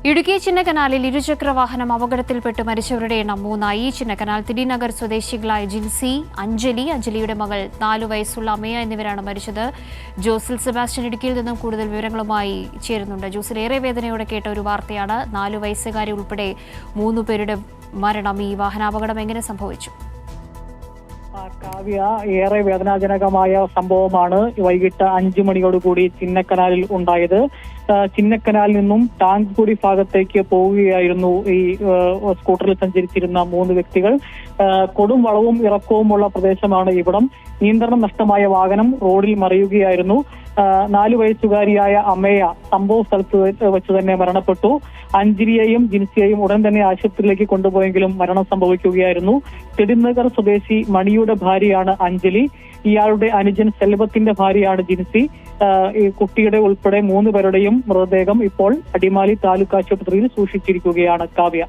ഇടുക്കി ചിന്നക്കനാലിൽ ഇരുചക്രവാഹനം അപകടത്തിൽപ്പെട്ട് മരിച്ചവരുടെ എണ്ണം 3ആയി. ചിന്നക്കനാൽ തിടിനഗർ സ്വദേശികളായ ജിൻസി, അഞ്ജലിയുടെ മകൾ 4 വയസ്സുള്ള അമ്മയ എന്നിവരാണ് മരിച്ചത്. ജോസിൽ സെബാസ്റ്റ്യൻ ഇടുക്കിയിൽ നിന്നും കൂടുതൽ വിവരങ്ങളുമായി ചേരുന്നുണ്ട്. ജോസിൽ, ഏറെ വേദനയോടെ കേട്ട ഒരു വാർത്തയാണ് 4 വയസ്സുകാരി ഉൾപ്പെടെ 3 പേരുടെ മരണം. ഈ വാഹനാപകടം എങ്ങനെ സംഭവിച്ചു? കാവ്യ, ഏറെ വേദനാജനകമായ സംഭവമാണ് വൈകിട്ട് 5 മണിയോടുകൂടി ചിന്നക്കനാലിൽ ഉണ്ടായത്. ചിന്നക്കനാലിൽ നിന്നും ടാങ്കുടി ഭാഗത്തേക്ക് പോവുകയായിരുന്നു ഈ സ്കൂട്ടറിൽ സഞ്ചരിച്ചിരുന്ന 3 വ്യക്തികൾ. കൊടും വളവും ഇറക്കവുമുള്ള പ്രദേശമാണ് ഇവിടം. നിയന്ത്രണം നഷ്ടമായ വാഹനം റോഡിൽ മറിയുകയായിരുന്നു. 4 വയസ്സുകാരിയായ അമ്മയ സംഭവ സ്ഥലത്ത് വെച്ച് തന്നെ മരണപ്പെട്ടു. അഞ്ജലിയെയും ജിൻസിയെയും ഉടൻ തന്നെ ആശുപത്രിയിലേക്ക് കൊണ്ടുപോയെങ്കിലും മരണം സംഭവിക്കുകയായിരുന്നു. തിടിനഗർ സ്വദേശി മണിയുടെ ഭാര്യയാണ് അഞ്ജലി. ഇയാളുടെ അനുജൻ സെൽവത്തിന്റെ ഭാര്യയാണ് ജിൻസി. ഈ കുട്ടിയുടെ ഉൾപ്പെടെ 3 പേരുടെയും മൃതദേഹം ഇപ്പോൾ അടിമാലി താലൂക്ക് ആശുപത്രിയിൽ സൂക്ഷിച്ചിരിക്കുകയാണ്. കാവ്യ.